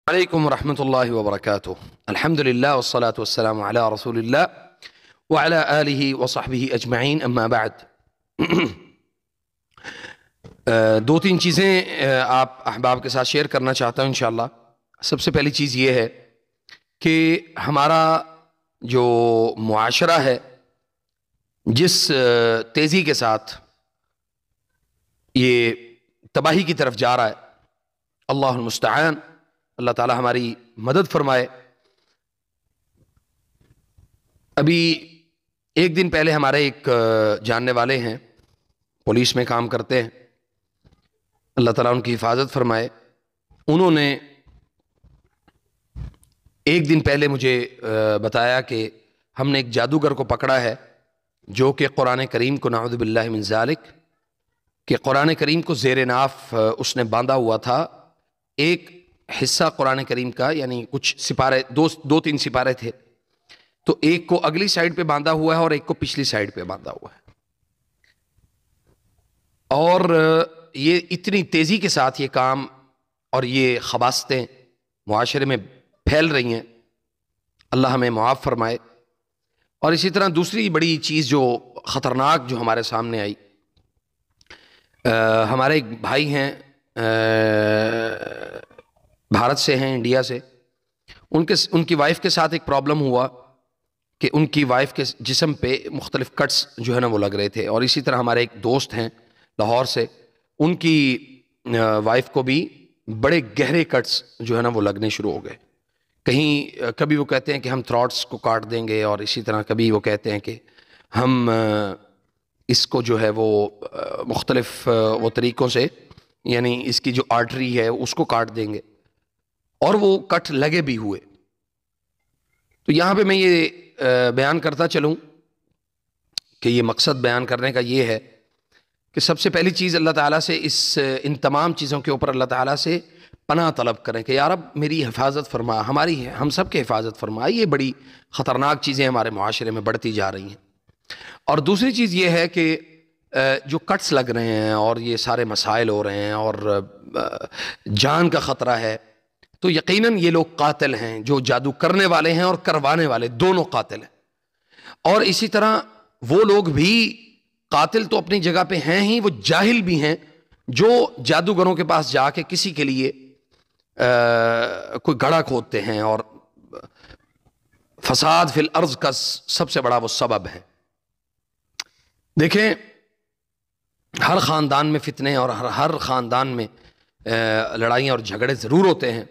علیکم ورحمۃ اللہ وبرکاتہ۔ الحمد للہ والصلاة والسلام علی رسول اللہ وعلی آلہ وصحبہ اجمعین، اما بعد۔ دو تین چیزیں آپ احباب کے ساتھ شیئر کرنا چاہتا ہوں انشاءاللہ۔ سب سے پہلی چیز یہ ہے کہ ہمارا جو معاشرہ ہے، جس تیزی کے ساتھ یہ تباہی کی طرف جا رہا ہے، اللہ المستعان، اللہ تعالی ہماری مدد فرمائے۔ ابھی ایک دن پہلے ہمارے ایک جاننے والے ہیں، پولیس میں کام کرتے ہیں، اللہ تعالیٰ ان کی حفاظت فرمائے۔ انہوں نے ایک دن پہلے مجھے بتایا کہ ہم نے ایک جادوگر کو پکڑا ہے جو کہ قرآن کریم کو، نعوذ باللہ من ذالک، کہ قرآن کریم کو زیر ناف اس نے باندھا ہوا تھا۔ ایک حصہ قرآن کریم کا، یعنی کچھ سپارے، دو تین سپارے تھے، تو ایک کو اگلی سائیڈ پہ باندھا ہوا ہے اور ایک کو پچھلی سائیڈ پہ باندھا ہوا ہے، اور یہ اتنی تیزی کے ساتھ یہ کام اور یہ خباثتیں معاشرے میں پھیل رہی ہیں، اللہ ہمیں معاف فرمائے۔ اور اسی طرح دوسری بڑی چیز جو خطرناک جو ہمارے سامنے آئی، ہمارے ایک بھائی ہیں، بھارت سے ہیں، انڈیا سے، ان کی وائف کے ساتھ ایک پرابلم ہوا کہ ان کی وائف کے جسم پہ مختلف کٹس جو ہے نا وہ لگ رہے تھے، اور اسی طرح ہمارے ایک دوست ہیں لاہور سے، ان کی وائف کو بھی بڑے گہرے کٹس جو ہے نا وہ لگنے شروع ہو گئے۔ کہیں کبھی وہ کہتے ہیں کہ ہم تھراٹس کو کاٹ دیں گے، اور اسی طرح کبھی وہ کہتے ہیں کہ ہم اس کو جو ہے وہ مختلف وہ طریقوں سے، یعنی اس کی جو آرٹری ہے اس کو کاٹ دیں گے، اور وہ کٹ لگے بھی ہوئے۔ تو یہاں پہ میں یہ بیان کرتا چلوں کہ یہ مقصد بیان کرنے کا یہ ہے کہ سب سے پہلی چیز اللہ تعالیٰ سے ان تمام چیزوں کے اوپر اللہ تعالیٰ سے پناہ طلب کریں کہ یا رب میری حفاظت فرما، ہم سب کے حفاظت فرما۔ یہ بڑی خطرناک چیزیں ہمارے معاشرے میں بڑھتی جا رہی ہیں۔ اور دوسری چیز یہ ہے کہ جو کٹس لگ رہے ہیں اور یہ سارے مسائل ہو رہے ہیں اور جان کا خطرہ ہے، تو یقیناً یہ لوگ قاتل ہیں، جو جادو کرنے والے ہیں اور کروانے والے، دونوں قاتل ہیں۔ اور اسی طرح وہ لوگ بھی قاتل تو اپنی جگہ پہ ہیں ہی، وہ جاہل بھی ہیں جو جادوگروں کے پاس جا کے کسی کے لیے کوئی گڑھا کھودتے ہیں، اور فساد فی الارض کا سب سے بڑا وہ سبب ہے۔ دیکھیں، ہر خاندان میں فتنے اور ہر خاندان میں لڑائیاں اور جھگڑے ضرور ہوتے ہیں،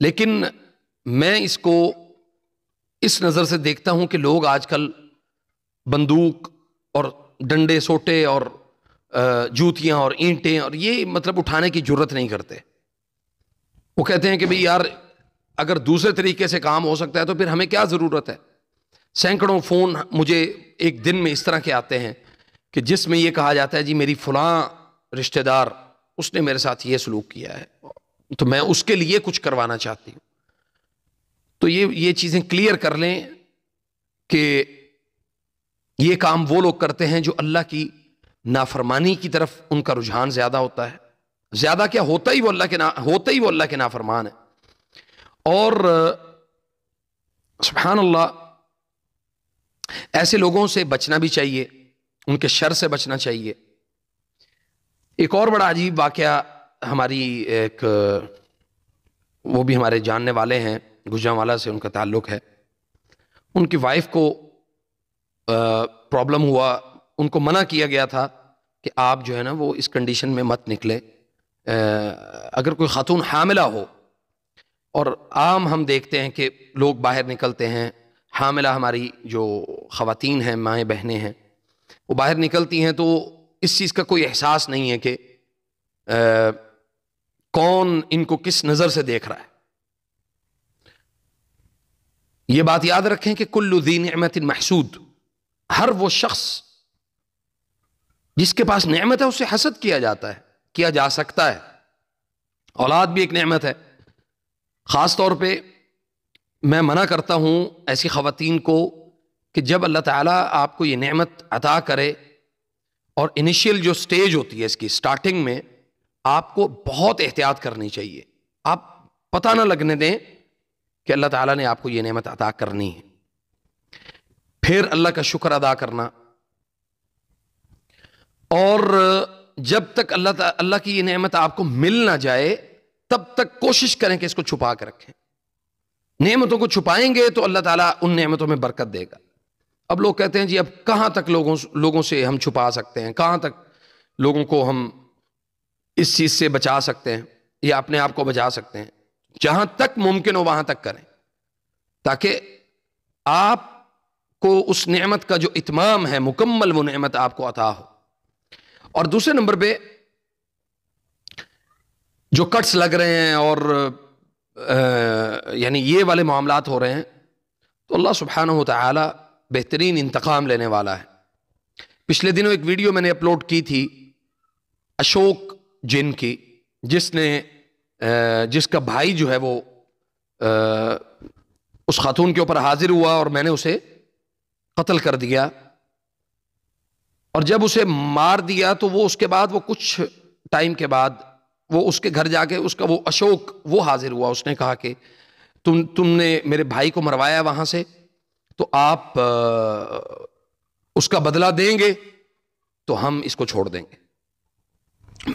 لیکن میں اس کو اس نظر سے دیکھتا ہوں کہ لوگ آج کل بندوق اور ڈنڈے سوٹے اور جوتیاں اور اینٹیں اور یہ مطلب اٹھانے کی جرت نہیں کرتے۔ وہ کہتے ہیں کہ بھئی یار اگر دوسرے طریقے سے کام ہو سکتا ہے تو پھر ہمیں کیا ضرورت ہے۔ سینکڑوں فون مجھے ایک دن میں اس طرح کے آتے ہیں کہ جس میں یہ کہا جاتا ہے جی میری فلاں رشتہ دار، اس نے میرے ساتھ یہ سلوک کیا ہے، تو میں اس کے لیے کچھ کروانا چاہتی ہوں۔ تو یہ چیزیں کلیئر کر لیں کہ یہ کام وہ لوگ کرتے ہیں جو اللہ کی نافرمانی کی طرف ان کا رجحان زیادہ ہوتا ہے، زیادہ کیا ہوتا ہی وہ اللہ کے نافرمان ہے۔ اور سبحان اللہ، ایسے لوگوں سے بچنا بھی چاہیے، ان کے شر سے بچنا چاہیے۔ ایک اور بڑا عجیب واقعہ، ہماری ایک وہ بھی ہمارے جاننے والے ہیں، گجرانوالہ سے ان کا تعلق ہے، ان کی وائف کو پرابلم ہوا، ان کو منع کیا گیا تھا کہ آپ جو ہے نا وہ اس کنڈیشن میں مت نکلے۔ اگر کوئی خاتون حاملہ ہو، اور عام ہم دیکھتے ہیں کہ لوگ باہر نکلتے ہیں، حاملہ ہماری جو خواتین ہیں، مائیں بہنیں ہیں، وہ باہر نکلتی ہیں تو اس چیز کا کوئی احساس نہیں ہے کہ کون ان کو کس نظر سے دیکھ رہا ہے۔ یہ بات یاد رکھیں کہ کل ذی نعمت محسود، ہر وہ شخص جس کے پاس نعمت ہے اسے حسد کیا جاتا ہے، کیا جا سکتا ہے۔ اولاد بھی ایک نعمت ہے۔ خاص طور پہ میں منع کرتا ہوں ایسی خواتین کو کہ جب اللہ تعالیٰ آپ کو یہ نعمت عطا کرے، اور انیشیل جو سٹیج ہوتی ہے اس کی، سٹارٹنگ میں آپ کو بہت احتیاط کرنی چاہیے۔ آپ پتہ نہ لگنے دیں کہ اللہ تعالیٰ نے آپ کو یہ نعمت عطا کرنی ہے. پھر اللہ کا شکر ادا کرنا, اور جب تک اللہ کی یہ نعمت آپ کو مل نہ جائے تب تک کوشش کریں کہ اس کو چھپا کے رکھیں. نعمتوں کو چھپائیں گے تو اللہ تعالیٰ ان نعمتوں میں برکت دے گا. اب لوگ کہتے ہیں جی اب کہاں تک لوگوں سے ہم چھپا سکتے ہیں, کہاں تک لوگوں کو ہم اس چیز سے بچا سکتے ہیں یا اپنے آپ کو بچا سکتے ہیں. جہاں تک ممکن ہو وہاں تک کریں, تاکہ آپ کو اس نعمت کا جو اتمام ہے مکمل وہ نعمت آپ کو عطا ہو. اور دوسرے نمبر پہ جو کٹس لگ رہے ہیں اور یعنی یہ والے معاملات ہو رہے ہیں, تو اللہ سبحانہ و تعالی بہترین انتقام لینے والا ہے. پچھلے دنوں ایک ویڈیو میں نے اپلوڈ کی تھی اشوک جن کی, جس کا بھائی جو ہے وہ اس خاتون کے اوپر حاضر ہوا اور میں نے اسے قتل کر دیا. اور جب اسے مار دیا تو وہ اس کے بعد وہ کچھ ٹائم کے بعد وہ اس کے گھر جا کے اس کا وہ اشوک وہ حاضر ہوا. اس نے کہا کہ تم نے میرے بھائی کو مروایا وہاں سے, تو آپ اس کا بدلہ دیں گے تو ہم اس کو چھوڑ دیں گے.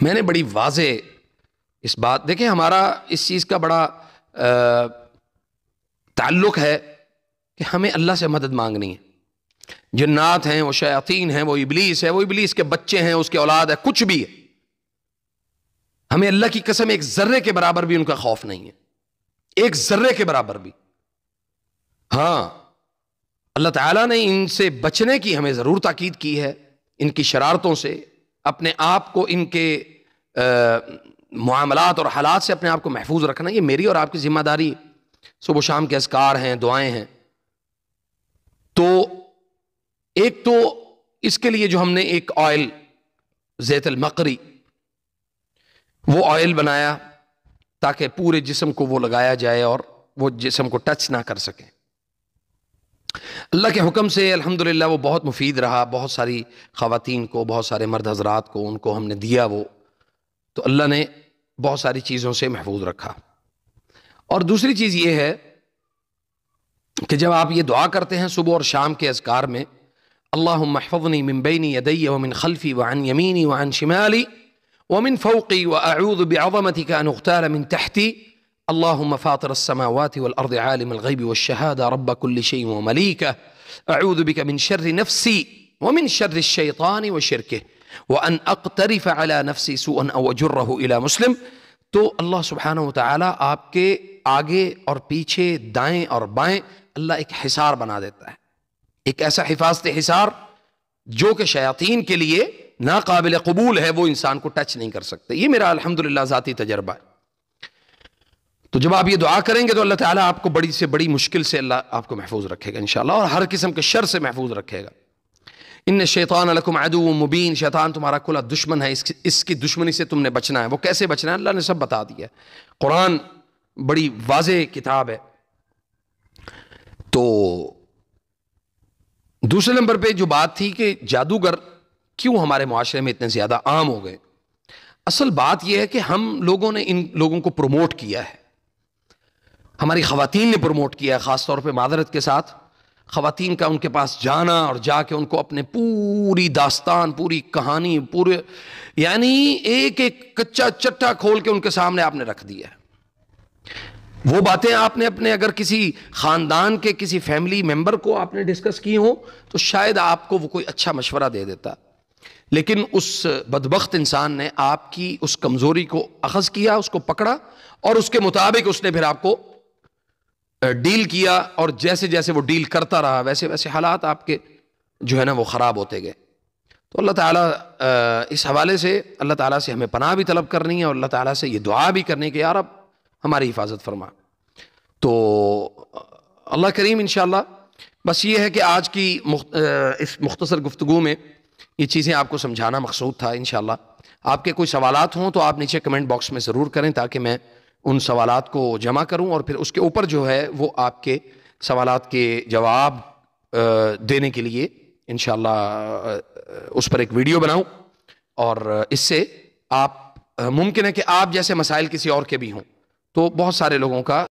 میں نے بڑی واضح اس بات, دیکھیں ہمارا اس چیز کا بڑا تعلق ہے کہ ہمیں اللہ سے مدد مانگنی ہے. جنات ہیں, وہ شیاطین ہیں, وہ ابلیس ہے, وہ ابلیس کے بچے ہیں, اس کے اولاد ہے, کچھ بھی ہے, ہمیں اللہ کی قسم ایک ذرے کے برابر بھی ان کا خوف نہیں ہے, ایک ذرے کے برابر بھی. ہاں اللہ تعالیٰ نے ان سے بچنے کی ہمیں ضرور تاکید کی ہے, ان کی شرارتوں سے, اپنے آپ کو ان کے معاملات اور حالات سے اپنے آپ کو محفوظ رکھنا یہ میری اور آپ کی ذمہ داری ہے. صبح و شام کے اذکار ہیں, دعائیں ہیں. تو ایک تو اس کے لیے جو ہم نے ایک آئل زیت المقری وہ آئل بنایا تاکہ پورے جسم کو وہ لگایا جائے اور وہ جسم کو ٹچ نہ کر سکیں. اللہ کے حکم سے الحمدللہ وہ بہت مفید رہا. بہت ساری خواتین کو, بہت سارے مرد حضرات کو ان کو ہم نے دیا وہ, تو اللہ نے بہت ساری چیزوں سے محفوظ رکھا. اور دوسری چیز یہ ہے کہ جب آپ یہ دعا کرتے ہیں صبح اور شام کے اذکار میں, اللہم احفظنی من بین یدی ومن خلفی وعن یمینی وعن شمالی ومن فوقی واعوذ بعظمتک ان اغتال من تحتی اللہم فاطر السماوات والارض عالم الغیب والشہادہ رب کل شیء وملیکہ اعوذ بک من شر نفسی ومن شر الشیطان وشرکہ وان اقترف على نفسی سوءا او اجرہ الى مسلم. تو اللہ سبحانہ وتعالی آپ کے آگے اور پیچھے, دائیں اور بائیں اللہ ایک حصار بنا دیتا ہے, ایک ایسا حفاظت حصار جو کہ شیاطین کے لیے ناقابل قبول ہے, وہ انسان کو ٹچ نہیں کر سکتے. یہ میرا الحمدللہ ذاتی تجربہ ہے. تو جب آپ یہ دعا کریں گے تو اللہ تعالیٰ آپ کو بڑی سے بڑی مشکل سے اللہ آپ کو محفوظ رکھے گا انشاءاللہ, اور ہر قسم کے شر سے محفوظ رکھے گا. ان الشیطان لکم عدو مبین, شیطان تمہارا کھلا دشمن ہے, اس کی دشمنی سے تم نے بچنا ہے. وہ کیسے بچنا ہے اللہ نے سب بتا دیا ہے. قرآن بڑی واضح کتاب ہے. تو دوسرے نمبر پہ جو بات تھی کہ جادوگر کیوں ہمارے معاشرے میں اتنے زیادہ عام ہو گئے, اصل بات یہ ہے کہ ہم لوگوں نے ان لوگوں کو پروموٹ کیا ہے, ہماری خواتین نے پروموٹ کیا ہے. خاص طور پہ معذرت کے ساتھ خواتین کا ان کے پاس جانا اور جا کے ان کو اپنے پوری داستان, پوری کہانی, پورے یعنی ایک ایک کچا چٹا کھول کے ان کے سامنے آپ نے رکھ دیا ہے. وہ باتیں آپ نے اپنے اگر کسی خاندان کے کسی فیملی ممبر کو آپ نے ڈسکس کی ہوں تو شاید آپ کو وہ کوئی اچھا مشورہ دے دیتا, لیکن اس بدبخت انسان نے آپ کی اس کمزوری کو اخذ کیا, اس کو پکڑا اور اس کے مطابق اس نے پھر آپ کو ڈیل کیا, اور جیسے جیسے وہ ڈیل کرتا رہا ویسے ویسے حالات آپ کے جو ہے نا وہ خراب ہوتے گئے. تو اللہ تعالیٰ اس حوالے سے اللہ تعالیٰ سے ہمیں پناہ بھی طلب کرنی ہے اور اللہ تعالیٰ سے یہ دعا بھی کرنی کہ یا رب ہماری حفاظت فرما. تو اللہ کریم انشاءاللہ بس یہ ہے کہ آج کی اس مختصر گفتگو میں یہ چیزیں آپ کو سمجھانا مقصود تھا. انشاءاللہ آپ کے کوئی سوالات ہوں تو آپ نیچے کمنٹ باکس میں ضرور کریں تاکہ میں ان سوالات کو جمع کروں اور پھر اس کے اوپر جو ہے وہ آپ کے سوالات کے جواب دینے کے لیے انشاءاللہ اس پر ایک ویڈیو بناؤں. اور اس سے آپ ممکن ہے کہ آپ جیسے مسائل کسی اور کے بھی ہوں تو بہت سارے لوگوں کا